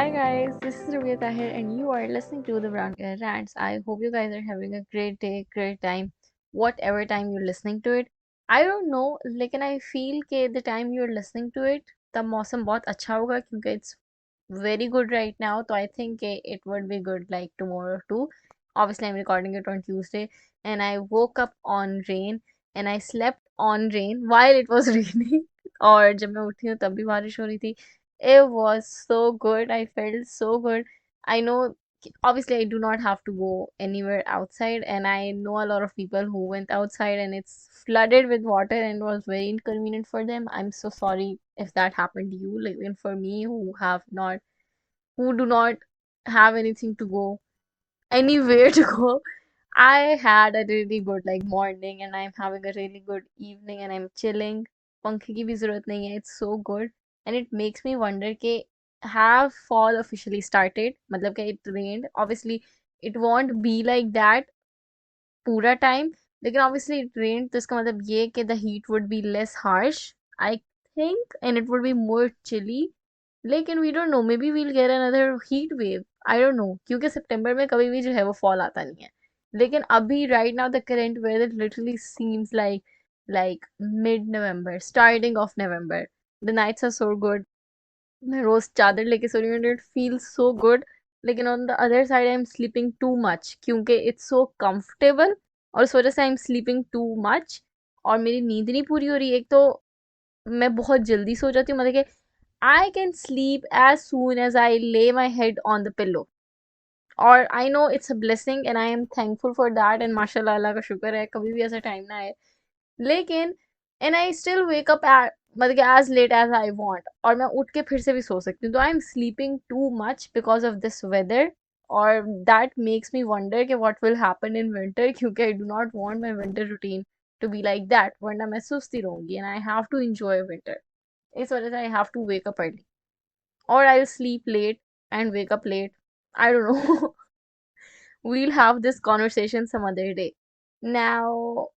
Hi guys, this is Rubia Tahir and you are listening to the Brown Girl Rants. I hope you guys are having a great day, great time, whatever time you're listening to it. I don't know, लेकिन I feel कि the time you're listening to it, the मौसम बहुत अच्छा होगा क्योंकि it's very good right now. So I think it would be good like tomorrow too. Obviously, I'm recording it on Tuesday and I woke up on rain and I slept on rain while it was raining. और जब मैं उठी हूँ तब भी बारिश हो रही थी. It was so good. I felt so good. I know, obviously, I do not have to go anywhere outside, and I know a lot of people who went outside and it's flooded with water and was very inconvenient for them. I'm so sorry if that happened to you. Like, even for me, who do not have anything to go, anywhere to go. I had a really good like morning and I'm having a really good evening and I'm chilling. पंखे की भी जरूरत नहीं है. It's so good and it makes me wonder कि have fall officially started? मतलब कि it rained. Obviously, it won't be like that पूरा टाइम लेकिन obviously it rained तो इसका मतलब ये कि the heat would be less harsh I think and it would be more chilly लेकिन we don't know maybe we'll get another heat wave I don't know क्योंकि सितंबर में कभी भी जो है वो फॉल आता नहीं है लेकिन अभी right now the current weather literally seems like mid November starting of November the nights are so good मैं रोज चादर लेके सो रही हूँ इट फील्स सो गुड लेकिन on the other side I am sleeping too much क्योंकि it's so comfortable और उस वजह से आई एम स्लीपिंग टू मच और मेरी नींद नहीं पूरी हो रही एक तो मैं बहुत जल्दी सो जाती हूँ मतलब कि I can sleep as soon as I lay my head on the pillow और I know it's a blessing and I am thankful for that and माशाल्लाह अल्लाह का शुक्र है कभी भी ऐसा टाइम ना आए लेकिन and I still wake up at मतलब कि as late as I want और मैं उठ के फिर से भी सो सकती हूँ तो I am sleeping too much because of this weather और दैट मेक्स मी वंडर कि what will happen in winter क्योंकि I do not want my winter routine to be like that वरना मैं सुस्ती रहूंगी and I have to enjoy winter इस वजह से I have to wake up early और I will sleep late and wake up late I don't know we'll have this conversation some other day now.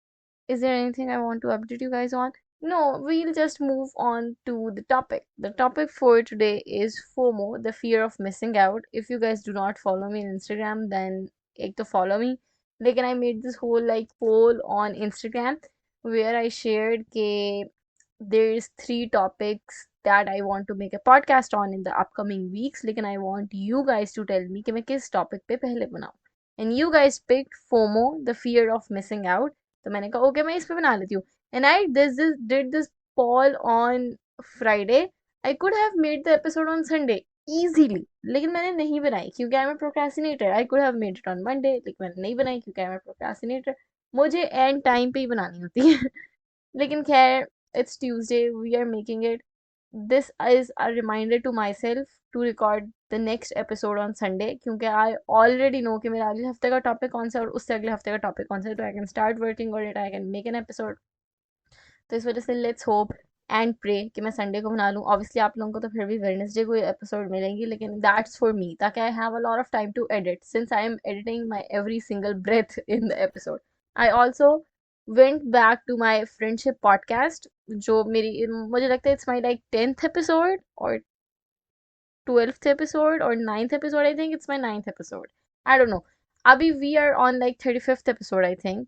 Is there anything I want to update you guys on? No, we'll just move on to the topic. The topic for today is FOMO, the fear of missing out. If you guys do not follow me on Instagram, then एक तो follow me. Like, I made this whole like poll on Instagram where I shared that there's three topics that I want to make a podcast on in the upcoming weeks. लेकिन I want you guys to tell me कि मैं किस topic पे पहले बनाऊँ. And you guys picked FOMO, the fear of missing out. तो मैंने कहा ओके मैं इस पे बना लेती हूँ and I did this poll on Friday. I could have made the episode on Sunday easily लेकिन मैंने नहीं बनाई क्योंकि I am a procrastinator. I could have made it on Monday लेकिन मैंने नहीं बनाई क्योंकि आई एम a procrastinator. मुझे एंड टाइम पे ही बनानी होती है लेकिन खैर it's Tuesday, we are making it. This is a reminder to myself to record the next episode on Sunday क्योंकि I already know कि मेरा अगले हफ्ते का टॉपिक कौन सा है और उससे अगले हफ्ते का टॉपिक कौन सा है तो I can start working on it, I can make an episode. तो इस वजह से लेट्स होप एंड प्रे कि मैं संडे को बना लूँ ऑब्वियसली आप लोगों को तो फिर भी वेडनेसडे को एपिसोड मिलेंगी लेकिन दैट्स फॉर मी ताकि I have a lot of time to edit since I am editing my every single breath in the episode. I also went back to my friendship podcast जो मेरी मुझे लगता है it's my like 10th episode और 12th episode or 9th episode. I think it's my 9th episode. I don't know. अभी we are on like 35th episode I think.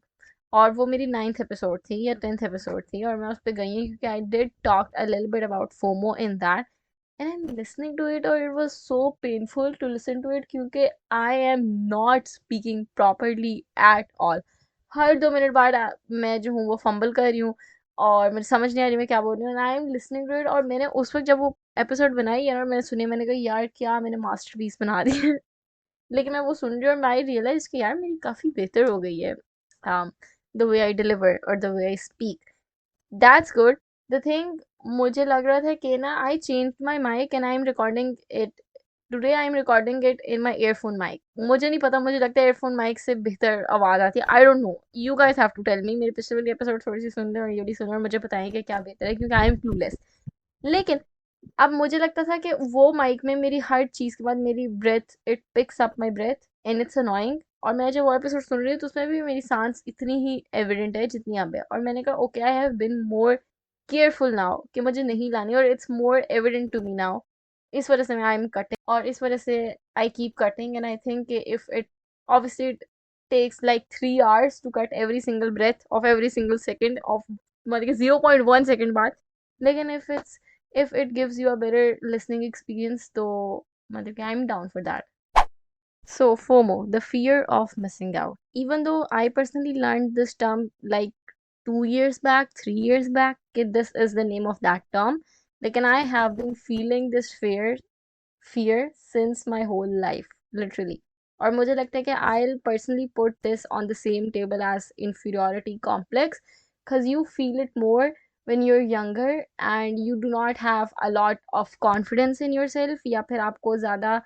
और वो मेरी 9th episode थी या 10th episode थी और मैं उस पर गई हूँ क्योंकि I did talk a little bit about FOMO in that. And I'm listening to it or it was so painful to listen to it क्योंकि I am not speaking properly at all. Her 2 minute बाद मैं जो हूँ वो fumble कर रही हूँ और मुझे समझ नहीं आ रही मैं क्या बोल रही हूँ I am listening to it और मैंने उस वक्त जब वो एपिसोड बनाई है और मैंने सुनी मैंने कहा यार क्या मैंने मास्टरपीस बना दी है लेकिन मैं वो सुन रही हूँ और आई रियलाइज कि यार मेरी काफ़ी बेहतर हो गई है द वे आई डिलीवर और the way I speak that's good. The thing मुझे लग रहा था कि ना I change my mic and I am recording it today I am recording it in my earphone mic. मुझे नहीं पता मुझे लगता है ईयरफोन माइक से बेहतर आवाज़ आती है I don't know you guys have to tell me. मेरे पिछले वाली एपिसोड थोड़ी सी सुन लें और ये भी सुन और मुझे बताएं कि क्या बेहतर है क्योंकि आई एम क्लूलेस. लेकिन अब मुझे लगता था कि वो माइक में मेरी हर चीज़ के बाद मेरी breath it picks up my breath and it's annoying और मैं जब वो एपिसोड सुन रही हूँ तो उसमें भी मेरी सांस इतनी ही एविडेंट है जितनी अब है और मैंने कहा okay I have been more careful now कि मुझे नहीं लानी और it's more evident to me now इस वजह से मैं आई एम कटिंग, और इस वजह से I keep cutting, and I think if it obviously it takes like 3 hours to cut every single breath of every single second of मतलब कि 0.1 second बाद, लेकिन if it gives you a better listening experience तो मतलब कि I'm down for that. So FOMO, the fear of missing out. Even though I personally learned this term like 2 years back, 3 years back, this is the name of that term. Like, and I have been feeling this fear since my whole life, literally. और मुझे लगता है कि I'll personally put this on the same table as inferiority complex, because you feel it more when you're younger and you do not have a lot of confidence in yourself, या फिर आपको ज़्यादा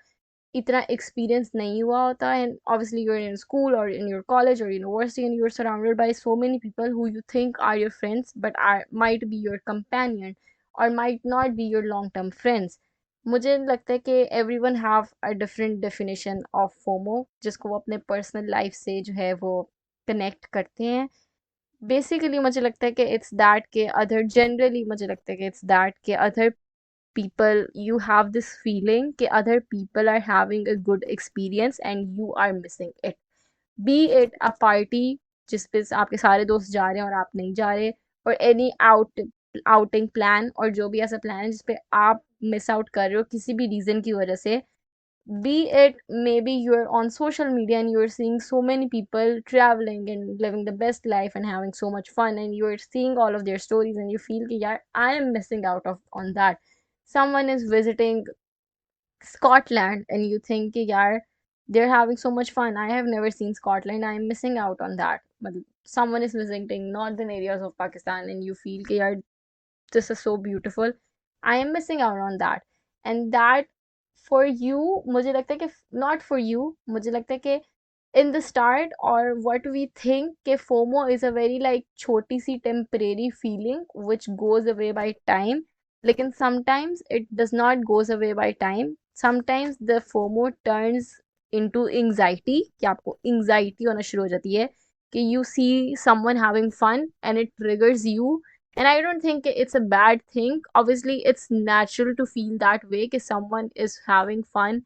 इतना experience नहीं हुआ होता, and obviously you're in school or in your college or university and you're surrounded by so many people who you think are your friends but might be your companion or might not be your long term friends. मुझे लगता है कि everyone have a different definition of FOMO जिसको वो अपने personal life से जो है वो connect करते हैं. Basically मुझे लगता है कि it's that के other generally मुझे लगता है कि it's that के other people, you have this feeling कि other people are having a good experience and you are missing it, be it a party जिस पे आपके सारे दोस्त जा रहे हैं और आप नहीं जा रहे, और any outing plan, और जो भी ऐसा प्लान है जिस पे आप मिस आउट कर रहे हो किसी भी रीजन की वजह से, be it maybe you're on social media and you're seeing so many people traveling and living the best life and having so much fun and you're seeing all of their stories and you feel कि यार I am missing out of on that. Someone is visiting Scotland and you think कि यार they're having so much fun, I have never seen Scotland, I am missing out on that. मतलब someone is visiting northern areas of Pakistan and you feel कि यार this is so beautiful, I am missing out on that. And that for you, मुझे लगता है कि not for you, मुझे लगता है कि in the start or what we think कि FOMO is a very like छोटी सी temporary feeling which goes away by time, लेकिन sometimes it does not goes away by time. Sometimes the FOMO turns into anxiety, कि आपको anxiety होना शुरू हो जाती है कि you see someone having fun and it triggers you. And I don't think it's a bad thing. Obviously, it's natural to feel that way कि someone is having fun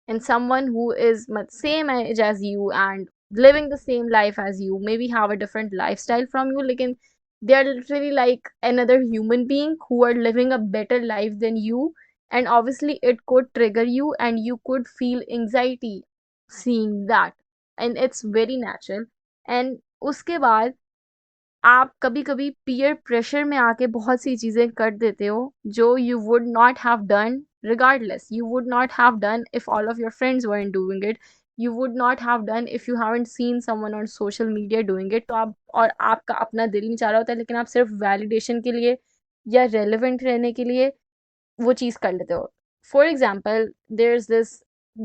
and someone who is same age as you and living the same life as you, maybe have a different lifestyle from you, lekin they are literally like another human being who are living a better life than you, and obviously it could trigger you and you could feel anxiety seeing that, and it's very natural. And उसके बाद आप कभी-कभी peer pressure में आके बहुत सी चीज़ें कर देते हो जो you would not have done regardless. You would not have done if all of your friends weren't doing it. You would not have done if you haven't seen someone on social media doing it. तो आप और आपका अपना दिल नहीं चाह रहा होता, लेकिन आप सिर्फ वैलिडेशन के लिए या रेलेवेंट रहने के लिए वो चीज़ कर लेते हो. For example, there's this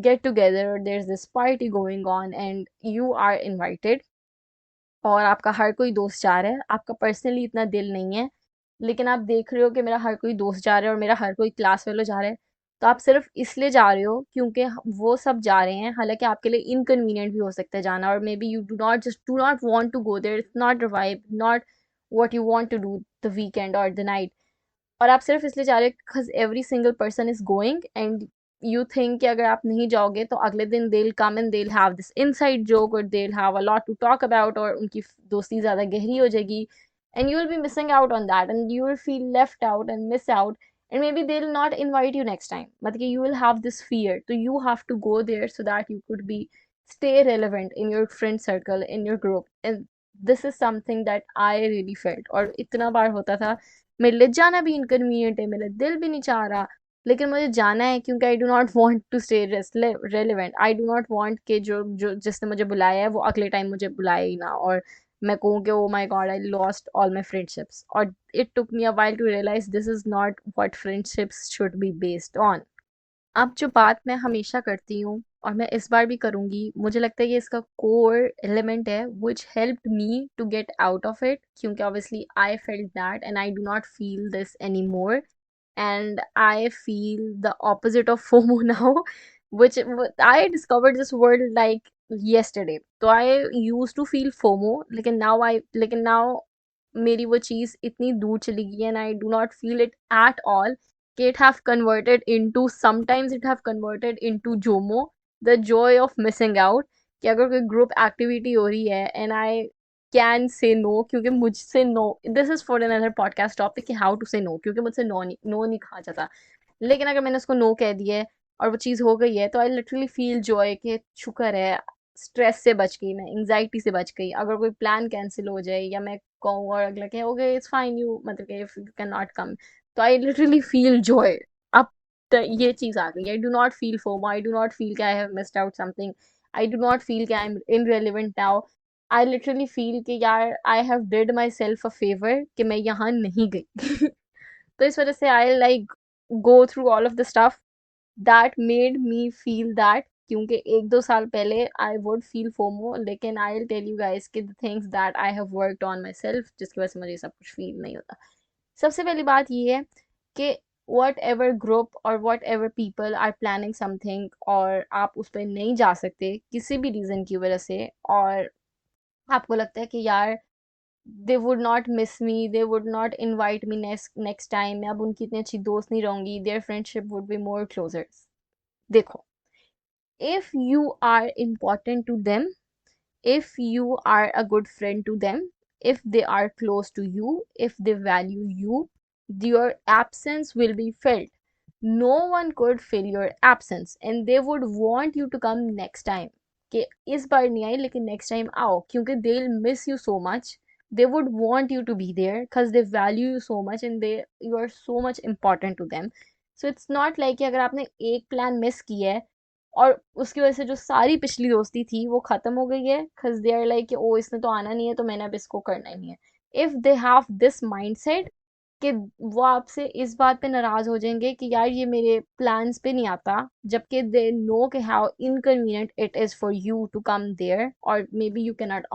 get together, there's this party going on and you are invited और आपका हर कोई दोस्त जा रहा है, आपका पर्सनली इतना दिल नहीं है, लेकिन आप देख रहे हो कि मेरा हर कोई दोस्त जा रहा है और मेरा हर कोई क्लास फेलो जा रहा है, तो आप सिर्फ इसलिए जा रहे हो क्योंकि वो सब जा रहे हैं, हालांकि आपके लिए इनकन्वीनियंट भी हो सकता है जाना, और maybe you do not want to go there, it's not the vibe, not what you want to do the weekend और द नाइट, और आप सिर्फ इसलिए जा रहे हो because every single person is going and you think कि अगर आप नहीं जाओगे तो अगले दिन they'll come and they'll have this inside joke or they'll have a lot to talk about और उनकी दोस्ती ज़्यादा गहरी हो जाएगी, and you will be missing out on that and you will feel left out and miss out, and maybe they'll not invite you next time, मतलब कि you will have this fear, so you have to go there so that you could be stay relevant in your friend circle, in your group. And this is something that I really felt, और इतना बार होता था मेरे लिए जाना भी inconvenient है, मेरा दिल भी नहीं चाह रहा, लेकिन मुझे जाना है क्योंकि I do not want to stay relevant, I do not want कि जो जो जिसने मुझे बुलाया है वो अगले टाइम मुझे बुलाए ही ना, और मैं कहूँ कि oh my God I lost all my friendships, और it took me a while to realise this is not what friendships should be based on. अब जो बात मैं हमेशा करती हूँ और मैं इस बार भी करूँगी, मुझे लगता है कि इसका कोर एलिमेंट है which helped me to get out of it, क्योंकि obviously I felt that and I do not feel this any more, and I feel the opposite of FOMO now, which I discovered this word like yesterday. So I used to feel FOMO, लेकिन now मेरी वो चीज़ इतनी दूर चली गई है and I do not feel it at all. कि it have converted into, sometimes it have converted into jomo, the joy of missing out. कि अगर कोई ग्रुप एक्टिविटी हो रही है and I can say no, क्योंकि मुझसे no, this is for another podcast topic कि हाउ टू से नो, क्योंकि मुझसे नो नहीं कहा जाता। लेकिन अगर मैंने उसको नो कह दिया है और वो चीज़ हो गई है, तो आई लिटरली फील जॉय कि शुक्र है, स्ट्रेस से बच गई मैं, एंग्जाइटी से बच गई। अगर कोई प्लान कैंसिल हो जाए या मैं कहूँ और अगला कहे ओके इट्स फाइन यू, मतलब कि if you can not come, तो आई लिटरली फील जॉय। अब ये चीज़ आ गई, I do not feel FOMO, I do not feel कि I have missed out something, I do not feel कि I am irrelevant now. I literally feel कि यार I have did myself a favour कि मैं यहाँ नहीं गई। तो इस वजह से I like go through all of the stuff that made me feel that, क्योंकि 1-2 साल पहले आई वुड फील फोमो, लेकिन I will tell you guys कि the things that I have worked on myself, जिसकी वजह से मुझे सब कुछ फील नहीं होता। सबसे पहली बात ये है कि वट एवर ग्रुप और whatever people are planning something और आप उस पर नहीं जा सकते किसी भी रीज़न की वजह से, और आपको लगता है कि यार they would not miss me, they would not invite me next time, मैं अब उनकी इतनी अच्छी दोस्त नहीं रहूंगी, their friendship would be more closer. देखो, if you are important to them, if you are a good friend to them, if they are close to you, if they value you, your absence will be felt. No one could fill your absence and they would want you to come next time, कि इस बार नहीं आई लेकिन next time आओ, क्योंकि they will miss you so much, they would want you to be there because they value you so much and they you are so much important to them. So it's not like कि अगर आपने एक plan miss किया है और उसकी वजह से जो सारी पिछली दोस्ती थी वो खत्म हो गई है, because they are like कि ओ इसने तो आना नहीं है तो मैंने अब इसको करना ही नहीं है। if they have this mindset कि वो आपसे इस बात पे नाराज हो जाएंगे कि यार ये मेरे प्लान्स पे नहीं आता, जबकि दे नो कि how inconvenient it is for you to come there, और maybe you can not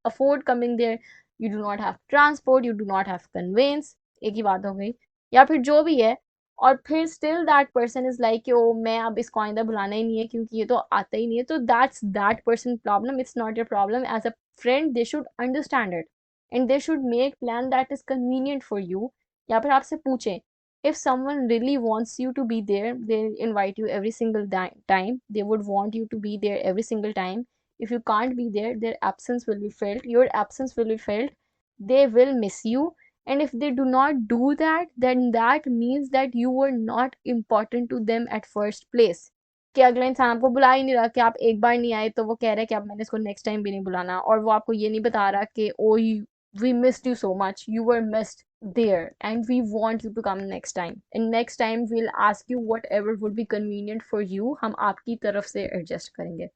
afford coming there, you do not have transport, you do not have conveyance, एक ही बात हो गई, या फिर जो भी है, और फिर still that person is like कि ओ मैं अब इसको आइंदा बुलाना ही नहीं है क्योंकि ये तो आता ही नहीं है, तो that's that person problem, it's not your problem. As a friend they should understand it and they should make plan that is convenient for you. या फिर आपसे पूछें, if someone really wants you to be there, they'll invite you every single time, they would want you to be there every single time. If you can't be there, their absence will be felt, your absence will be felt, they will miss you, and if they do not do that, then that means that you were not important to them at first place। कि अगला इंसान आपको बुला ही नहीं रहा, कि आप एक बार नहीं आए तो वो कह रहा है कि अब मैंने इसको नेक्स्ट टाइम भी नहीं बुलाना, और वो आपको ये नहीं बता रहा कि ओ we missed you so much, you were missed there and we want you to come next time, and next time we'll ask you whatever would be convenient for you, हम आपकी तरफ से एडजस्ट करेंगे।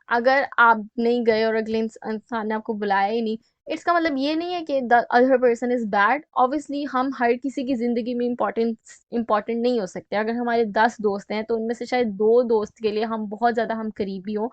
अगर आप नहीं गए और अगले इंसान ने आपको बुलाया ही नहीं, इट्स का मतलब ये नहीं है कि the other person is bad. Obviously हम हर किसी की ज़िंदगी में इम्पॉर्टेंट नहीं हो सकते। अगर हमारे 10 दोस्त हैं तो उनमें से शायद 2 दोस्त के लिए हम बहुत ज़्यादा हम करीबी हों,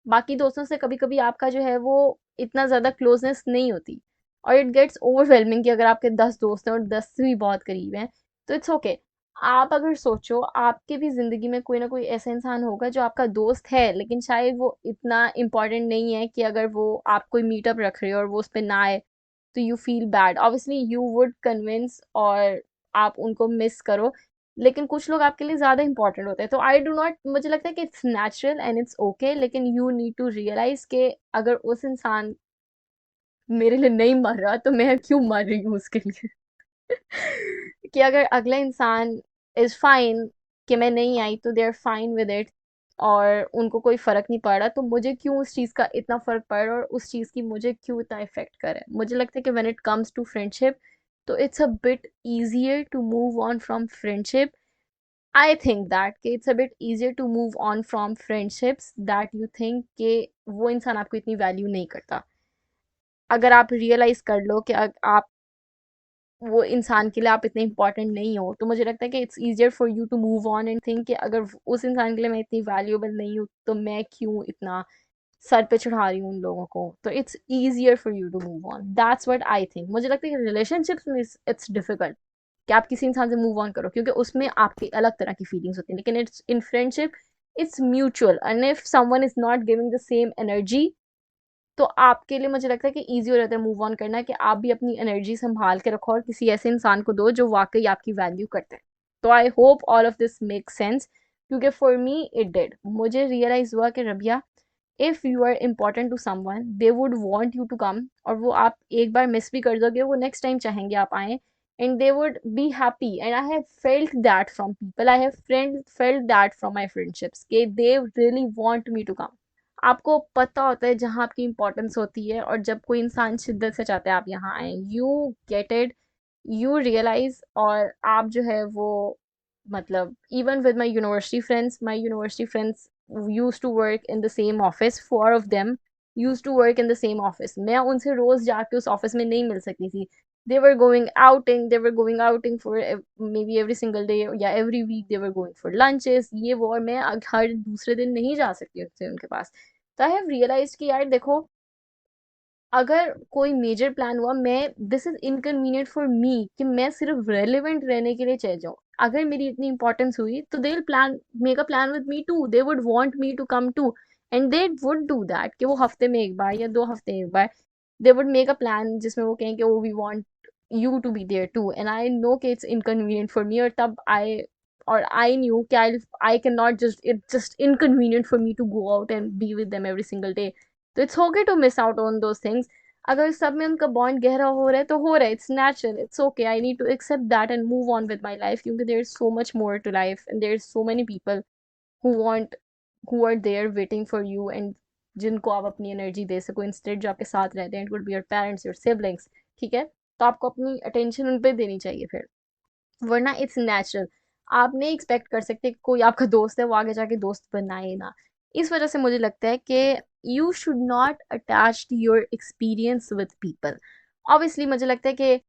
बाकी दोस्तों से कभी कभी आपका जो है वो इतना ज़्यादा क्लोजनेस नहीं होती, और इट गेट्स ओवरवेलमिंग कि अगर आपके 10 दोस्त हैं और 10 भी बहुत करीब हैं, तो इट्स ओके। आप अगर सोचो, आपके भी ज़िंदगी में कोई ना कोई ऐसा इंसान होगा जो आपका दोस्त है लेकिन शायद वो इतना इम्पोर्टेंट नहीं है कि अगर वो आप कोई मीटअप रख रहे हो और वो उस पर ना आए तो you feel bad. Obviously you would convince और आप उनको मिस करो, लेकिन कुछ लोग आपके लिए ज़्यादा इंपॉर्टेंट होते हैं, तो आई डू नॉट, मुझे लगता है कि it's natural and it's okay, लेकिन यू नीड टू रियलाइज कि अगर उस इंसान मेरे लिए नहीं मर रहा तो मैं क्यों मर रही हूँ उसके लिए। कि अगर अगला इंसान इज फाइन कि मैं नहीं आई तो they are fine with it, और उनको कोई फर्क नहीं पड़ रहा, तो मुझे क्यों उस चीज़ का इतना फर्क पड़ रहा है और उस चीज़ की मुझे क्यों इतना इफेक्ट करे। मुझे लगता है कि when it comes to friendship, तो it's a bit easier to move on from friendship. I think that कि it's a bit easier to move on from friendships that you think कि वो इंसान आपको इतनी वैल्यू नहीं करता। अगर आप रियलाइज कर लो कि आप वो इंसान के लिए आप इतने इंपॉर्टेंट नहीं हो, तो मुझे लगता है कि it's easier for you to move on and think कि अगर उस इंसान के लिए मैं इतनी वैल्यूएबल नहीं हूँ तो मैं क्यों इतना सर पे चढ़ा रही हूँ उन लोगों को। तो it's easier for you to move on, that's what I think. मुझे लगता है कि रिलेशनशिप्स में इट्स डिफिकल्ट कि आप किसी इंसान से मूव ऑन करो, क्योंकि उसमें आपकी अलग तरह की फीलिंग्स होती हैं, लेकिन it's in friendship it's mutual, and if someone is not giving the same energy, तो आपके लिए मुझे लगता है कि ईज़ी हो जाता है मूव ऑन करना, कि आप भी अपनी एनर्जी संभाल के रखो और किसी ऐसे इंसान को दो जो वाक़ई आपकी वैल्यू करते हैं। तो I hope all of this make sense, क्योंकि फॉर मी इट डिड। मुझे रियलाइज हुआ कि Rabia, if you are important to someone they would want you to come, और वो आप एक बार मिस भी कर दोगे वो नेक्स्ट टाइम चाहेंगे आप आए, and they would be happy, and I have felt that from people, I have felt that from my friendships कि they really want me to come। आपको पता होता है जहाँ आपकी इंपॉर्टेंस होती है, और जब कोई इंसान शिद्दत से चाहता है आप यहाँ आए, you get it, you realise. और आप जो है वो, मतलब even with my university friends use to work in the same office, four of them use to work in the same office. मैं उनसे रोज जाके उस ऑफिस में नहीं मिल सकती थी। They were going outing for maybe every single day या every week they were going for lunches, ये वो, और मैं हर दूसरे दिन नहीं जा सकती थी उनके पास। तो आई हैव रियलाइज कि यार देखो, अगर कोई मेजर प्लान हुआ, मैं दिस इज इनकन्वीनियंट फॉर मी कि मैं सिर्फ रेलिवेंट रहने के लिए चल जाऊँ। अगर मेरी इतनी इंपॉर्टेंस हुई तो they will plan, make a plan with me too, they would want me to come too, and they would do that कि वो हफ्ते में एक बार या 2 हफ्ते में एक बार they would make a plan जिसमें वो कहें कि oh we want you to be there too, and I know कि इट्स इनकन्वीनियंट फॉर मी, और आई न्यू कि I can not just, it's just inconvenient for me to go out and be with them every single day. तो it's okay to miss out on those things. अगर सब में उनका bond गहरा हो रहा है तो हो रहा है, it's natural, it's okay, I need to accept that and move on with my life, क्योंकि there is so much more to life and there is so many people who want, who are there waiting for you, and जिनको आप अपनी energy दे सको instead, जो आपके साथ रहते हैं, it would be your parents, your siblings. ठीक है, तो आपको अपनी अटेंशन उन पर देनी चाहिए फिर, वरना इट्स नेचुरल। आप नहीं एक्सपेक्ट कर सकते कि कोई आपका दोस्त है वो आगे जाके दोस्त बनाए ना। इस वजह से मुझे लगता है कि you should not attach your experience with people. Obviously मुझे लगता है कि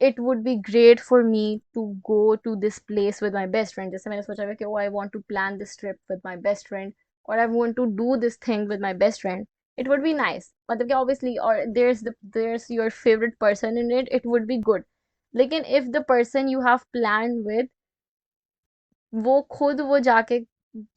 it would be great for me to go to this place with my best friend, जैसे मैंने सोचा है कि oh I want to plan this trip with my best friend, or I want to do this thing with my best friend, it would be nice, मतलब कि obviously, or there's your favorite person in it, it would be good। लेकिन if the person you have planned with वो खुद वो जाके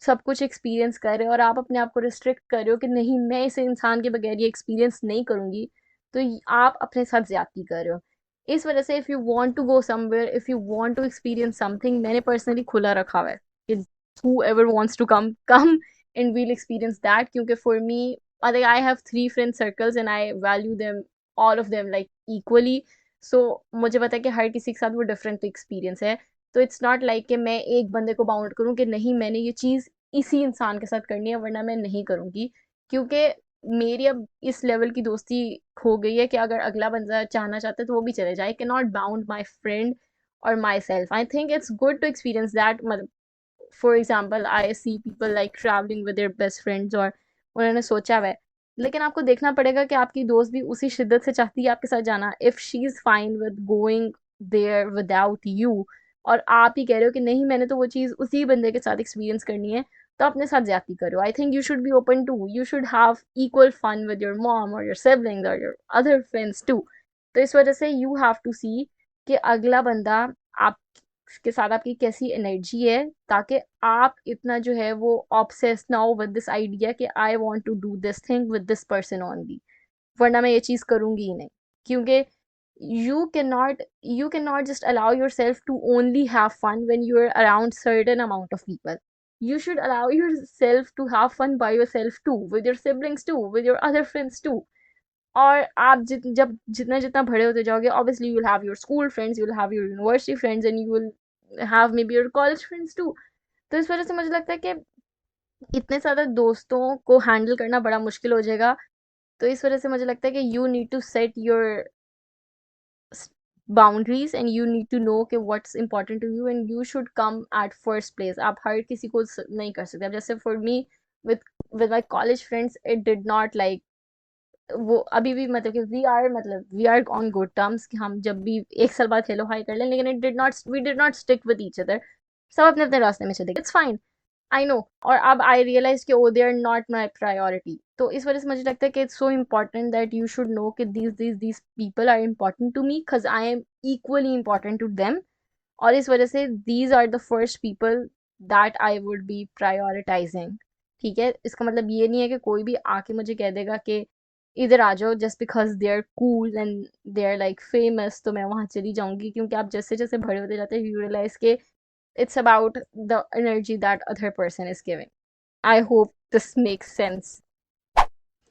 सब कुछ experience कर रहे हो, और आप अपने आप को रिस्ट्रिक्ट कर रहे हो कि नहीं मैं इस इंसान के बगैर ये एक्सपीरियंस नहीं करूंगी, तो आप अपने साथ ज्यादती कर रहे हो। इस वजह से if you want to go somewhere, if you want to experience something, मैंने पर्सनली खुला रखा हुआ है कि whoever wants to come and we'll experience that, क्योंकि for me, I think I have 3 friend circles and I value them, all of them like equally। so मुझे पता है कि हर किसी के साथ वो डिफरेंट एक्सपीरियंस है। तो इट्स नॉट लाइक कि मैं एक बंदे को बाउंड करूँ कि नहीं मैंने ये चीज़ इसी इंसान के साथ करनी है वरना मैं नहीं करूँगी, क्योंकि मेरी अब इस लेवल की दोस्ती हो गई है कि अगर अगला बंदा चाहना चाहता है तो वो भी चले जाए, can not bound my friend और myself. I think it's good to experience that, मतलब for example I see people like travelling with their best friends, और उन्होंने सोचा हुआ है, लेकिन आपको देखना पड़ेगा कि आपकी दोस्त भी उसी शिद्दत से चाहती है आपके साथ जाना। If she is fine with going there without you, और आप ही कह रहे हो कि नहीं मैंने तो वो चीज़ उसी बंदे के साथ एक्सपीरियंस करनी है, तो अपने साथ ज्यादती करो। I think you should be open to, you should have equal fun with your mom और योर सिबलिंग्स और योर अदर फ्रेंड्स टू। तो इस वजह से यू हैव टू सी कि अगला बंदा आपके साथ आपकी कैसी एनर्जी है, ताकि आप इतना जो है वो ऑब्सेस ना हो विद दिस आइडिया कि I want to do this thing with this person only, वरना मैं ये चीज़ करूंगी ही नहीं। क्योंकि you cannot just allow yourself to only have fun when you're around certain amount of people. You should allow yourself to have fun by yourself too, with your siblings too, with your other friends too। और आप जब जितना जितना बड़े होते जाओगे, obviously you'll have your school friends, you'll have your university friends, and you will have maybe your college friends too। तो इस वजह से मुझे लगता है कि इतने सारे दोस्तों को हैंडल करना बड़ा मुश्किल हो जाएगा। तो इस वजह से मुझे लगता है कि you need to set your boundaries and you need to know कि what's important to you and you should come at first place। आप हर किसी को नहीं कर सकते। अब जैसे for me with with my college friends it did not like, वो अभी भी मतलब कि we are on good terms कि हम जब भी एक साल बाद हेलो हाई कर लें, लेकिन it did not we did not stick with each other. सब अपने अपने रास्ते में चले गए, इट्स फाइन, आई नो। और अब आई रियलाइज कि oh they are not my priority. तो इस वजह से मुझे लगता है कि it's so important that you should know कि these people are important to me because I am equally important to them. और इस वजह से these are the first people that I would be prioritising. ठीक है, इसका मतलब ये नहीं है कि कोई भी आके मुझे कह देगा कि इधर आ जाओ just because they are cool and they are like famous, तो मैं वहाँ चली जाऊंगी। क्योंकि आप जैसे जैसे बड़े होते जाते हैं यू रियलाइज के it's about the energy that other person is giving. I hope this makes sense.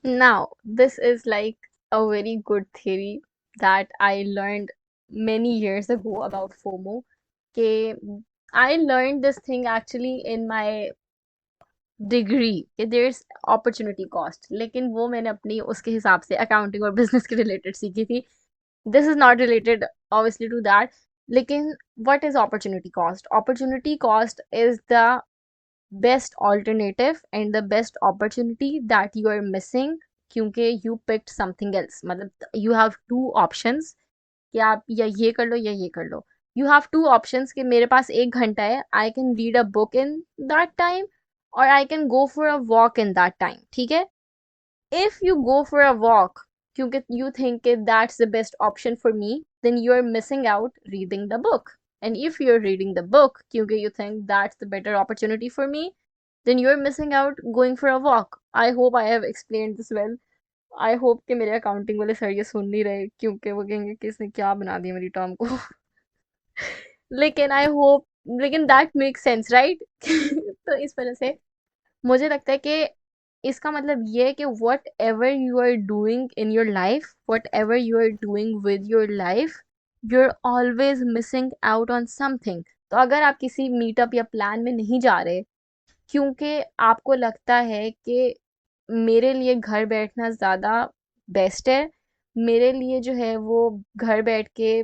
Now, this is like a very good theory that I learned many years ago about FOMO. Okay, I learned this thing actually in my degree कि there is opportunity cost, लेकिन वो मैंने अपनी उसके हिसाब से accounting और business के रिलेटेड सीखी थी. This is not related obviously to that. लेकिन what is opportunity cost? Opportunity cost is the best alternative and the best opportunity that you are missing, क्योंकि यू पिक्ड समथिंग एल्स. मतलब you have two options कि आप या ये कर लो या ये कर लो. यू हैव टू ऑप्शंस कि मेरे पास 1 घंटा है, I can read a book in that time और I can go for a walk in that time. ठीक है, if you go for a walk क्योंकि you think that that's the best option for me, then you are missing out reading the book. And if you're reading the book क्योंकि you think that's the better opportunity for me, then you're missing out going for a walk. I hope I have explained this well. I hope कि मेरे accounting वाले sir ये सुन नहीं रहे, क्योंकि वो कहेंगे कि इसने क्या बना दिया मेरी टर्म को. लेकिन आई होप, लेकिन दैट मेक सेंस राइट. तो इस वजह से मुझे लगता है कि इसका मतलब ये है कि whatever you are doing in your life, whatever you are doing with your life, you are always missing out on something. तो अगर आप किसी मीटअप या प्लान में नहीं जा रहे क्योंकि आपको लगता है कि मेरे लिए घर बैठना ज़्यादा बेस्ट है, मेरे लिए जो है वो घर बैठ के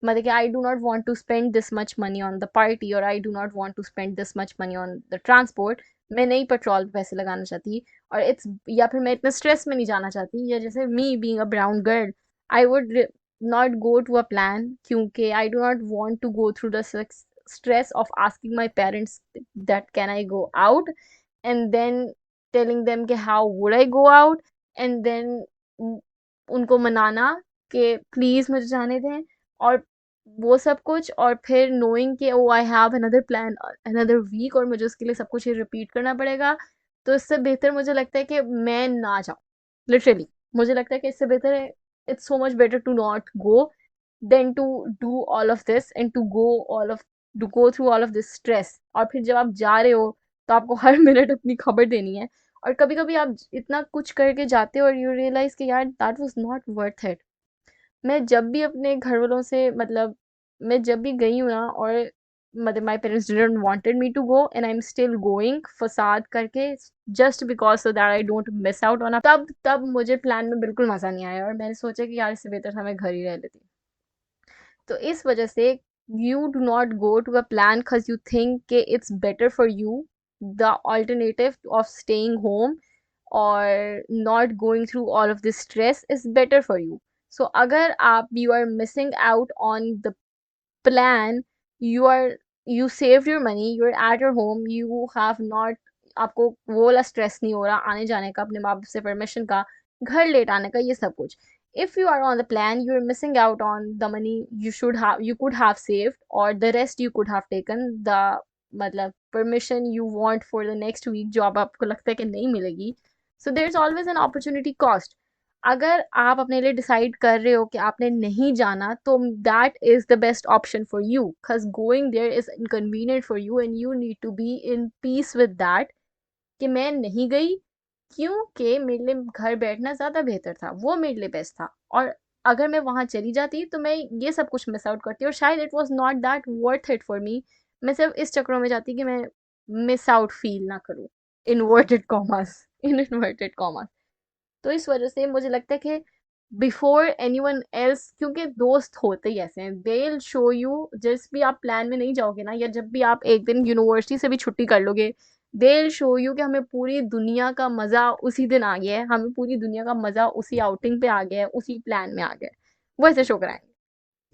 मतलब कि I do not want to spend this much money on the party और I do not want to spend this much money on the transport, मैं नहीं पेट्रोल पे पैसे लगाना चाहती और इट्स, या फिर मैं इतने स्ट्रेस में नहीं जाना चाहती, या जैसे me being a brown girl I would not go to a plan क्योंकि I do not want to go through the stress of asking my parents that can I go out, and then telling them कि how would I go out, and then उनको मनाना कि please मुझे जाने दें और वो सब कुछ, और फिर नोइंग कि oh I have another plan another week और मुझे उसके लिए सब कुछ रिपीट करना पड़ेगा. तो इससे बेहतर मुझे लगता है कि मैं ना जाऊँ. लिटरली मुझे लगता है कि इससे बेहतर है, it's so much better to not go than to do all of this and to go through all of this stress. और फिर जब आप जा रहे हो तो आपको हर मिनट अपनी खबर देनी है, और कभी कभी आप इतना कुछ करके जाते हो और यू रियलाइज कि यार that was not worth it. मैं जब भी अपने घर वालों से मतलब मैं जब भी गई हूँ ना, और मतलब my parents didn't wanted me to go and I am still going फसाद करके just because so that I don't miss out on, तब तब मुझे प्लान में बिल्कुल मजा नहीं आया और मैंने सोचा कि यार इससे बेहतर था मैं घर ही रह लेती. तो इस वजह से you do not go to a plan because you think कि it's better for you. The alternative of staying home or not going through all of this stress is better for you. So अगर आप you are missing out on the plan, you are you saved your money, you're at your home, you have not, आपको वो वाला stress नहीं हो रहा आने जाने का, अपने माँ बाप से परमिशन का, घर लेट आने का, ये सब कुछ. If you are on the plan, you are missing out on the money you could have saved, or the rest you could have taken the मतलब permission you want for the next week जो अब आपको लगता है कि नहीं मिलेगी. So there's always an opportunity cost. अगर आप अपने लिए डिसाइड कर रहे हो कि आपने नहीं जाना, तो that is the best option for you, because going there is inconvenient for you and you need to be in peace with that कि मैं नहीं गई क्योंकि मेरे लिए घर बैठना ज़्यादा बेहतर था, वो मेरे लिए बेस्ट था. और अगर मैं वहाँ चली जाती तो मैं ये सब कुछ मिस आउट करती और शायद it was not that worth it for me. मैं सिर्फ इस चक्रों में जाती कि मैं मिस आउट फील ना करूँ, inverted commas, in inverted commas. तो इस वजह से मुझे लगता है कि बिफोर एनीवन एल्स, क्योंकि दोस्त होते ही ऐसे हैं, दे विल शो यू, जिस भी आप प्लान में नहीं जाओगे ना, या जब भी आप एक दिन यूनिवर्सिटी से भी छुट्टी कर लोगे, दे विल शो यू कि हमें पूरी दुनिया का मज़ा उसी दिन आ गया है, हमें पूरी दुनिया का मज़ा उसी आउटिंग पे आ गया है, उसी प्लान में आ गया है. वो ऐसे शो कराएंगे.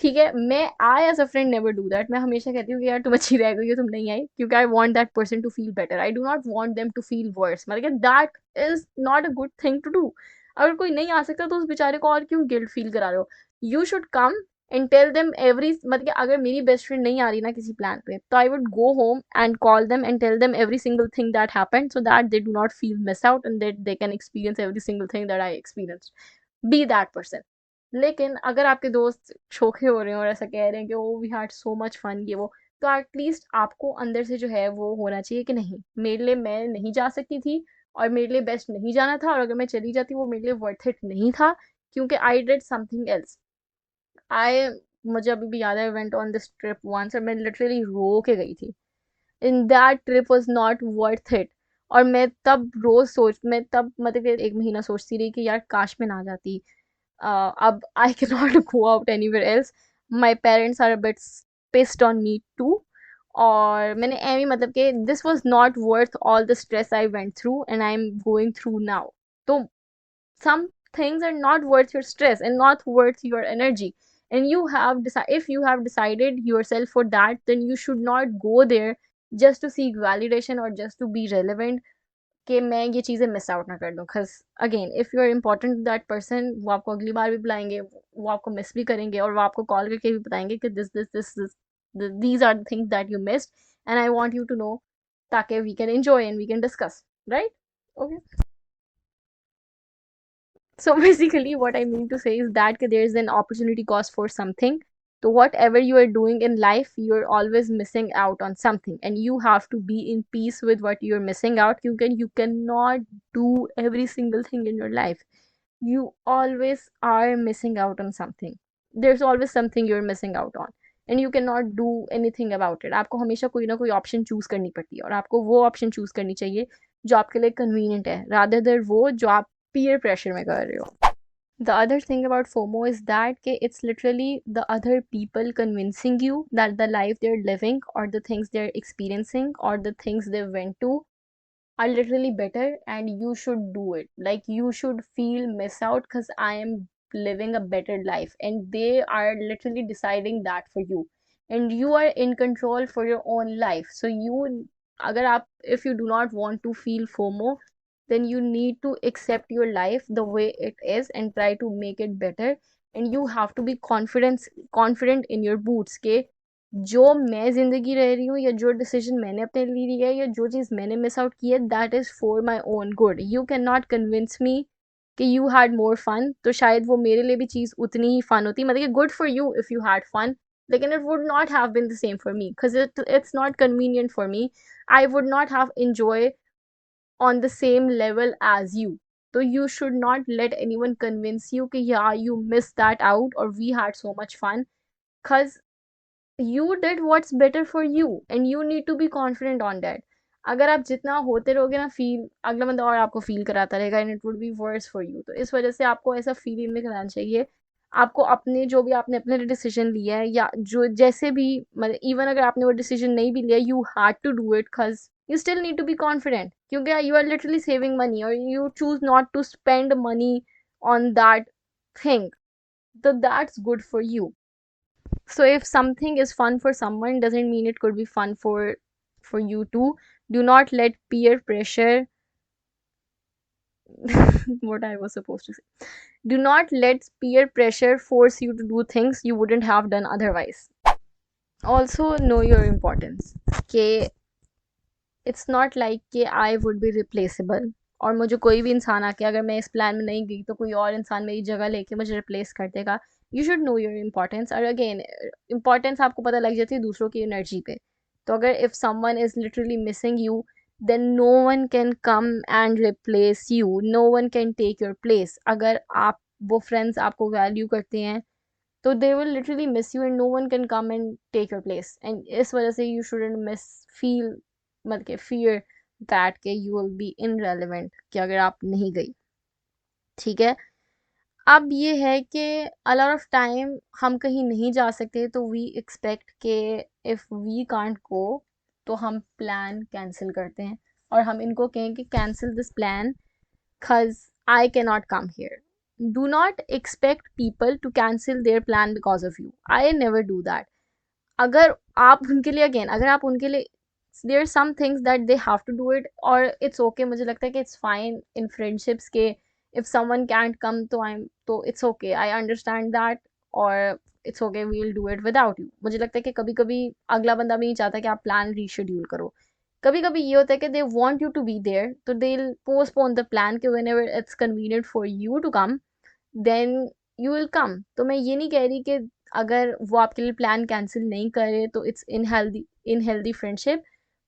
ठीक है, मैं I as a friend never do that. मैं हमेशा कहती हूँ कि यार तुम अच्छी रह गई हो, तुम नहीं आई, क्योंकि I want that person to feel better. I do not want them to feel worse. मतलब that is not a good thing to do. अगर कोई नहीं आ सकता तो उस बेचारे को और क्यों गिल्ट फील करा रहे हो. You should come and tell them every, मतलब कि अगर मेरी बेस्ट फ्रेंड नहीं आ रही ना किसी प्लान पे, तो I would go home and call them and tell them every single thing that happened, so that they do not feel miss out and that they can experience every single thing that I experience. Be that person. लेकिन अगर आपके दोस्त शोखे हो रहे हैं और ऐसा कह रहे हैं कि oh we had so much fun ये वो, तो एटलीस्ट आपको अंदर से जो है वो होना चाहिए कि नहीं, मेरे लिए मैं नहीं जा सकती थी, और मेरे लिए बेस्ट नहीं जाना था, और अगर मैं चली जाती वो मेरे लिए वर्थ इट नहीं था, क्योंकि I did something else. I मुझे अभी भी याद है, I went on this trip once और मैं लिटरली रो के गई थी। In that trip was not worth it. और मैं तब मतलब कि 1 महीना सोचती रही कि यार काश मैं ना जाती। अब I can not go out anywhere else. My parents are a bit pissed on me too. और मैंने एमी मतलब कि this was not worth all the stress I went through and I am going through now. तो some things are not worth your stress and not worth your energy, and if you have decided yourself for that, then you should not go there just to seek validation or just to be relevant, कि मैं ये चीज़ें miss out ना कर दूँ। Cause again, if you are important to that person, वो आपको अगली बार भी बुलाएंगे, वो आपको मिस भी करेंगे, और वो आपको कॉल करके भी बताएंगे कि these are the things that you missed and I want you to know, ताकि we can enjoy and we can discuss, right? Okay. So basically, what I mean to say is that there is an opportunity cost for something. So whatever you are doing in life, you're always missing out on something, and you have to be in peace with what you're missing out. You cannot do every single thing in your life. You always are missing out on something. There's always something you're missing out on, and you cannot do anything about it. आपको हमेशा कोई ना कोई option choose करनी पड़ती है, और आपको वो ऑप्शन चूज करनी चाहिए जो आपके लिए कन्वीनियंट है, रादर देन वो जो आप peer pressure में कर रहे हो. The other thing about FOMO is that it's literally the other people convincing you that the life they're living, or the things they're experiencing, or the things they went to are literally better and you should do it. Like you should feel miss out because I am living a better life, and they are literally deciding that for you. And you are in control for your own life. So you, agar aap, if you do not want to feel FOMO, then you need to accept your life the way it is and try to make it better. And you have to be confident in your boots के जो मैं ज़िंदगी रह रही हूँ, या जो decision मैंने अपने लिए लिया है, या जो चीज़ मैंने मिस आउट की है, that is for my own good. You can not convince me कि यू हैड मोर फन, तो शायद वो मेरे लिए भी चीज़ उतनी ही फन होती, मतलब कि good for you if you had fun, लेकिन it would not have been the same for me because it's not convenient for me. I would not have enjoy on the same level as you. So you should not let anyone convince you कि yeah, you missed that out or we had so much fun, because you did what's better for you and you need to be confident on that. अगर आप जितना होते रहोगे ना feel, अगला बंदा और आपको फील कराता रहेगा and it would be verse for you. तो इस वजह से आपको ऐसा फील नहीं कराना चाहिए। आपको अपने जो भी आपने अपने लिए डिसीजन लिया है, या जो जैसे भी, मतलब इवन अगर आपने वो डिसीजन नहीं भी लिया, you had to do it because you still need to be confident, क्योंकि you are literally saving money or you choose not to spend money on that thing, so that's good for you. So if something is fun for someone doesn't mean it could be fun for you too. Do not let peer pressure what I was supposed to say, do not let peer pressure force you to do things you wouldn't have done otherwise. Also know your importance, okay? It's not like कि आई would B replaceable, और मुझे कोई भी इंसान आके, अगर मैं इस प्लान में नहीं गई तो कोई और इंसान मेरी जगह लेके मुझे रिप्लेस कर देगा। You should know your importance. और अगेन, इंपॉर्टेंस आपको पता लग जाती है दूसरों की एनर्जी पे। तो अगर if someone is literally missing you, then no one can come and replace you, no one can take your place. अगर आप, वो फ्रेंड्स आपको वैल्यू करते हैं, तो they will literally miss you and no one can come and take your place. And इस वजह से यू शुडंट मिस फील, मतलब कि फियर दैट के यू विल बी इनरेलेवेंट, कि अगर आप नहीं गई, ठीक है। अब ये है कि अ लॉट ऑफ टाइम हम कहीं नहीं जा सकते, तो वी एक्सपेक्ट के इफ़ वी कांट गो, तो हम प्लान कैंसिल करते हैं, और हम इनको कहें कि cancel this plan cause I cannot come here. Do not expect people to cancel their plan because of you. I never do that. अगर आप उनके लिए, अगेन अगर आप उनके लिए, there are some things that they have to do it, और it's okay. मुझे लगता है कि इट्स फाइन इन फ्रेंडशिप्स के इफ समवन कैंट कम, तो आई एम, तो it's okay, I understand that, और it's okay, we will do it without you. मुझे लगता है कि कभी कभी अगला बंदा भी नहीं चाहता कि आप प्लान रीशेड्यूल करो। कभी कभी ये होता है कि they want you to be there, तो they will postpone the plan कि whenever it's convenient for you to come, then you will come. तो मैं ये नहीं कह रही कि अगर वो आपके लिए प्लान कैंसिल नहीं करे तो it's unhealthy, unhealthy friendship?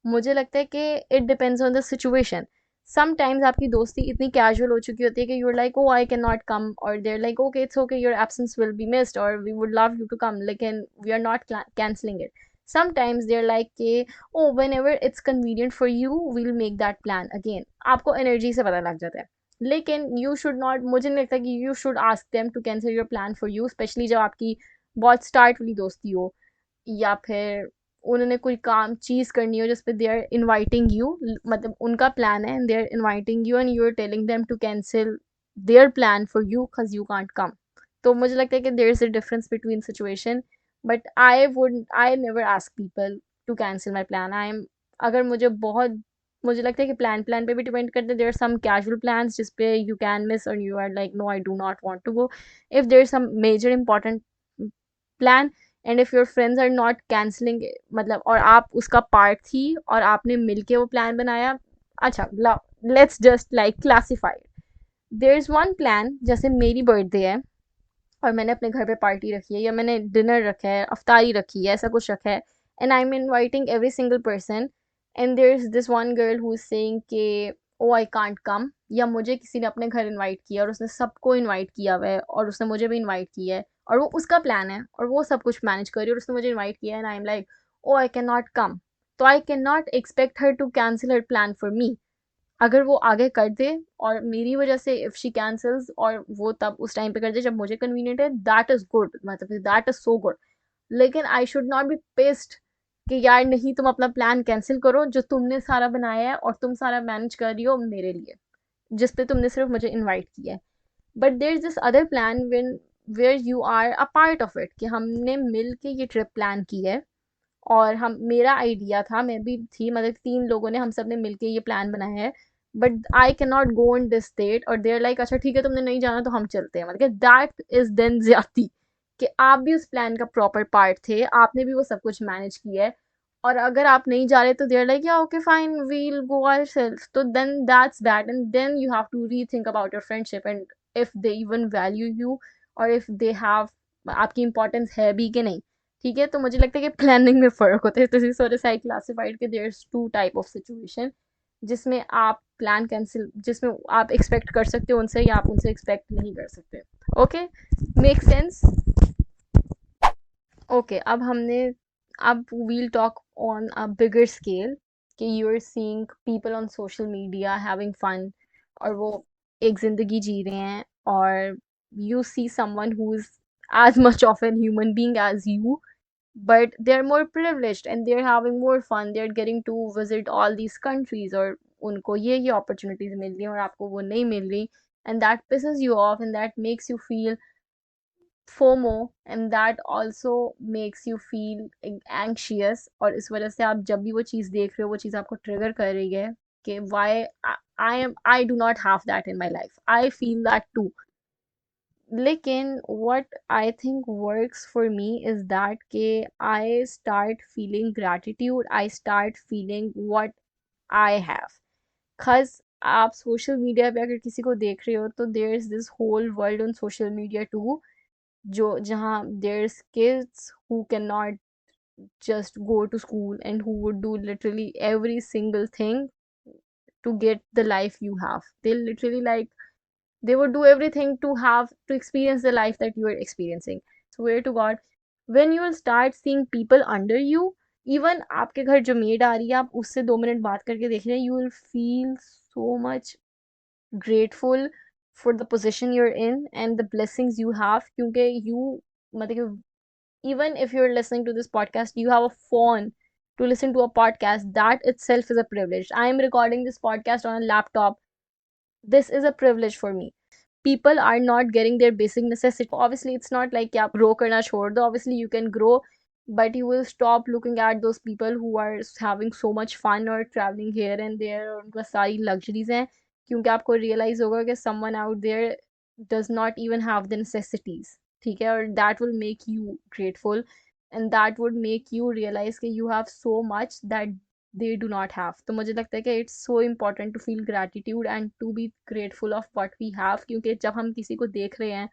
मुझे लगता है कि it depends on the situation. Sometimes आपकी दोस्ती इतनी कैजुअल हो चुकी होती है कि you're like, oh I can not come, और देर like, okay it's okay, your absence will be missed और we would love you to come, लेकिन we are not cancelling it. Sometimes they're like के, oh whenever it's convenient for you we'll make that plan again. आपको energy से पता लग जाता है। लेकिन यू शुड नॉट, मुझे नहीं लगता कि you should ask them to cancel your plan for you, specially जब आपकी बहुत स्टार्ट वाली दोस्ती हो, या फिर उन्होंने कोई काम चीज़ करनी हो जिस पे दे आर इनवाइटिंग यू, मतलब उनका प्लान है and they are inviting you and you are telling them to cancel their plan for you because you can't come. तो मुझे लगता है कि there is a difference between situation, but I never ask people to cancel my plan. I am, अगर मुझे बहुत, मुझे लगता है कि प्लान पे भी डिपेंड करते हैं। There are some casual plans जिस पे यू कैन मिस और you are like no I do not want to go. If there is some major important plan and if your friends are not cancelling, मतलब और आप उसका part थी और आपने मिलके वो प्लान बनाया, अच्छा let's just like classify. There is one plan, जैसे मेरी बर्थडे है और मैंने अपने घर पे पार्टी रखी है, या मैंने डिनर रखा है, अफ्तारी रखी है, ऐसा कुछ रखा है, and I am inviting every single person, and there is this one girl who is saying के ओ आई कांट कम, या मुझे किसी ने अपने घर इनवाइट किया और उसने सबको इनवाइट किया हुआ है और उसने मुझे भी इनवाइट किया है और वो उसका प्लान है और वो सब कुछ मैनेज कर रही है और उसने मुझे इनवाइट किया है, and I am like oh I can not come. तो I can not expect her to cancel her plan for me. अगर वो आगे कर दे और मेरी वजह से इफ शी कैंसल्स, और वो तब उस टाइम पे कर दे जब मुझे कन्वीनियंट है, दैट इज गुड, मतलब दैट इज सो गुड। लेकिन I should not be pissed कि यार नहीं, तुम अपना प्लान कैंसिल करो जो तुमने सारा बनाया है और तुम सारा मैनेज कर रही हो मेरे लिए, जिस पे तुमने सिर्फ मुझे इनवाइट किया है। But there is this other plan when where you are a part of it, कि हमने मिल के ये ट्रिप प्लान की है और हम, मेरा आइडिया था, मैं भी थी, मतलब 3 लोगों ने, हम सब ने मिलके ये प्लान बनाया है, but I can not go in this date, और देर लाइक अच्छा ठीक है तुमने नहीं जाना तो हम चलते हैं, मतलब दैट इज देन ज्यादती, कि आप भी उस प्लान का प्रॉपर पार्ट थे, आपने भी वो सब कुछ मैनेज किया है, और अगर आप नहीं जा रहे तो देर लाइक या okay fine we'll go ourselves, तो then that's bad and then you have to rethink about your friendship and if they even value you, और इफ दे हैव आपकी इंपॉर्टेंस है भी कि नहीं। ठीक है, तो मुझे लगता है कि प्लानिंग में फ़र्क होता है, तो इसी वजह से आई क्लासिफाइड कि there is 2 type of situation, जिसमें आप प्लान कैंसिल, जिसमें आप एक्सपेक्ट कर सकते हो उनसे या आप उनसे एक्सपेक्ट नहीं कर सकते। Okay, make sense? ओके, अब we'll talk on a bigger scale, कि you are seeing people on social media having fun, और वो एक ज़िंदगी जी रहे हैं, और you see someone who is as much of an human being as you, but they're more privileged and they're having more fun, they're getting to visit all these countries, और उनको ये opportunities मिल रही हैं और आपको वो नहीं मिल रही, and that pisses you off and that makes you feel FOMO and that also makes you feel anxious, और इस वजह से आप जब भी वो चीज़ देख रहे हो वो चीज़ आपको ट्रिगर कर रही है कि why I do not have that in my life, I feel that too। लेकिन what I think works for me is that कि I start feeling gratitude, I start feeling what I have, cause आप social media पे अगर किसी को देख रहे हो तो there is this whole world on social media too, जो जहाँ there is kids who can not just go to school and who would do literally every single thing to get the life you have, they literally like they would do everything to have to experience the life that you are experiencing। Swear to god, when you will start seeing people under you, even आपके घर जो made आ रही है आप उससे 2 minute बात करके देख रहे हैं, you will feel so much grateful for the position you're in and the blessings you have, क्योंकि you, मतलब even if you're listening to this podcast, you have a phone to listen to a podcast, that itself is a privilege। I am recording this podcast on a laptop, this is a privilege for me। people are not getting their basic necessity, obviously it's not like कि आप grow करना छोड़ दो, obviously you can grow, but you will stop looking at those people who are having so much fun or traveling here and there और उनका सारी luxuries हैं, क्योंकि आपको realize होगा कि someone out there does not even have the necessities। ठीक है, और that will make you grateful and that would make you realize कि you have so much that they do not have। तो मुझे लगता है कि it's so important to feel gratitude and to be grateful of what we have, क्योंकि जब हम किसी को देख रहे हैं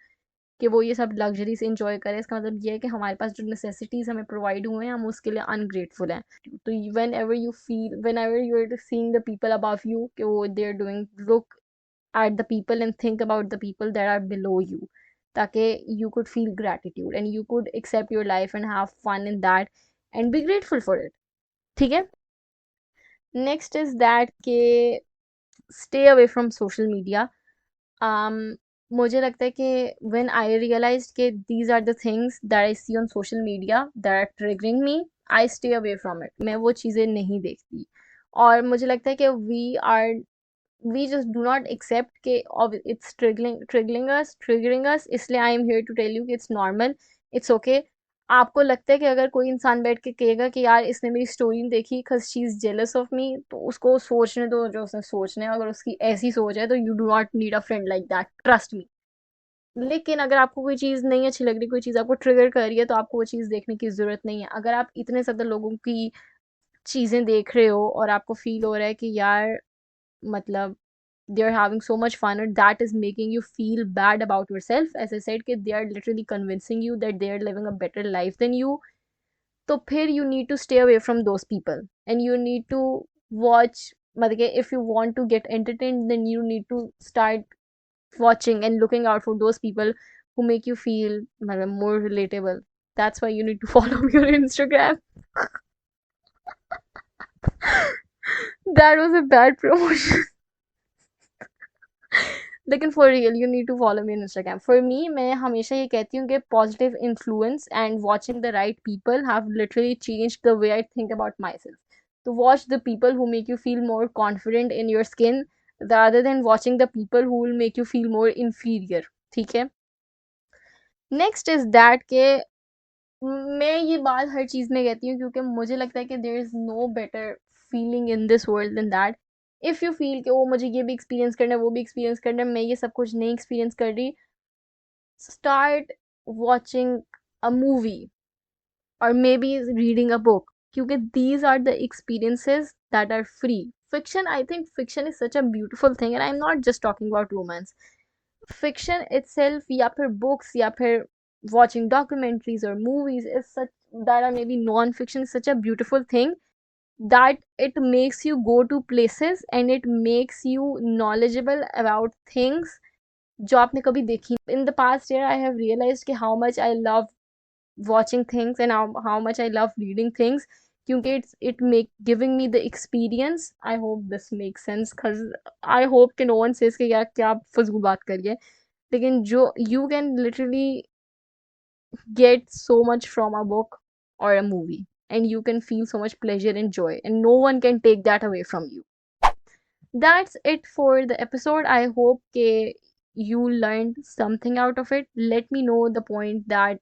कि वो ये सब लग्जरी से इंजॉय करें, इसका मतलब ये है कि हमारे पास जो नेसेसिटीज़ हमें प्रोवाइड हुए हैं हम उसके लिए अनग्रेटफुल हैं। तो whenever you are seeing the people above you कि वो they are doing, look at the people and think about the people that are below you, ताकि you could feel gratitude and you could accept your life and have fun in that and be grateful for it. ठीक है? Next is that के stay away from social media. um मुझे लगता है कि when I realized कि these are the things that I see on social media that are triggering me, I stay away from it. मैं वो चीज़ें नहीं देखती। और मुझे लगता है कि we just do not accept कि it's triggering us, इसलिए I am here to tell you कि it's normal, it's okay. आपको लगता है कि अगर कोई इंसान बैठ के कहेगा कि यार इसने मेरी स्टोरी नहीं देखी cause she is jealous of me, तो उसको सोचने दो जो उसने सोचना है। अगर उसकी ऐसी सोच है तो you do not need a friend like that, trust me. लेकिन अगर आपको कोई चीज़ नहीं अच्छी लग रही, कोई चीज़ आपको ट्रिगर कर रही है, तो आपको वो चीज़ देखने की ज़रूरत नहीं है। अगर आप इतने ज़्यादा लोगों की चीज़ें देख रहे हो और आपको फील हो रहा है कि यार मतलब they are having so much fun and that is making you feel bad about yourself, as I said कि they are literally convincing you that they are living a better life than you, तो फिर you need to stay away from those people and you need to watch, मतलब कि if you want to get entertained then you need to start watching and looking out for those people who make you feel मतलब more relatable. That's why you need to follow your Instagram. That was a bad promotion. लेकिन for real you need to follow me on Instagram. For me, मैं हमेशा ये कहती हूँ कि positive influence and watching the right people have literally change the way I think about myself. तो watch the people who make you feel more confident in your skin rather than watching the people who will make you feel more inferior. ठीक है? Next is that के मैं ये बात हर चीज़ में कहती हूँ क्योंकि मुझे लगता है कि there is no better feeling in this world than that. If you feel कि ओ मुझे ये भी एक्सपीरियंस करना है, वो भी एक्सपीरियंस करना है, मैं ये सब कुछ नहीं एक्सपीरियंस कर रही, start watching a movie or maybe reading a book, क्योंकि these are the experiences that are free. Fiction, I think fiction is such a beautiful thing and I'm not just talking about romance. Fiction itself या फिर books या फिर watching documentaries or movies is such that are maybe non-fiction is such a beautiful thing that it makes you go to places and it makes you knowledgeable about things जो आपने कभी देखी। In the past year I have realized कि how much I love watching things and how much I love reading things क्योंकि it make giving me the experience. I hope this makes sense because I hope कि no one says कि यार क्या फजूल बात करिए, लेकिन जो you can literally get so much from a book or a movie and you can feel so much pleasure and joy and no one can take that away from you. That's it for the episode. I hope कि you learned something out of it. Let me know the point that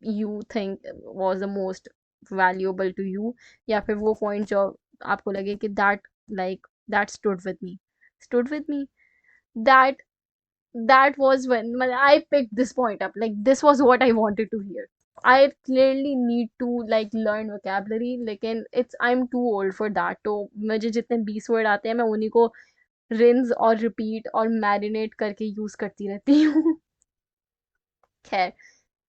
you think was the most valuable to you, या फिर वो point जो आपको लगे कि that stood with me that that was when I picked this point up, like this was what I wanted to hear. I clearly need to like learn vocabulary, लेकिन I'm too old for that, तो मुझे जितने 20 word आते हैं मैं उन्हीं को rinse और रिपीट और मैरिनेट करके यूज करती रहती हूँ। खैर,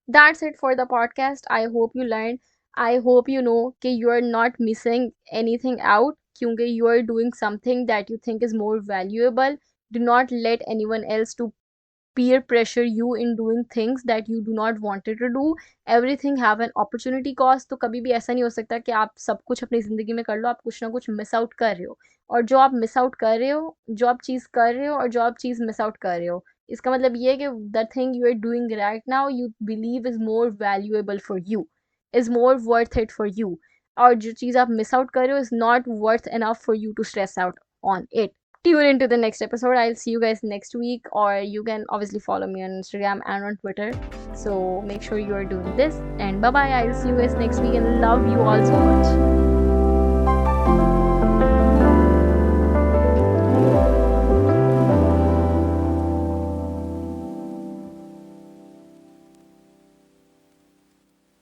that's it for the podcast. I hope you learned. I hope you know that you are not missing anything out क्योंकि you are doing something that you think is more valuable. Do not let anyone else to peer pressure you in doing things that you do not wanted to do. Everything have an opportunity cost, तो कभी भी ऐसा नहीं हो सकता कि आप सब कुछ अपनी ज़िंदगी में कर लो, आप कुछ ना कुछ मिस आउट कर रहे हो। और जो आप मिस आउट कर रहे हो, जो आप चीज़ कर रहे हो और जो आप चीज़ मिस आउट कर रहे हो, इसका मतलब ये है कि the thing you are doing right now you believe is more valuable for you, is more worth it for you. और जो चीज़ आप मिस आउट कर रहे हो is not worth enough for you to stress out on it. Tune into the next episode. I'll see you guys next week, or you can obviously follow me on Instagram and on Twitter. So make sure you are doing this. And bye bye. I'll see you guys next week and love you all so much.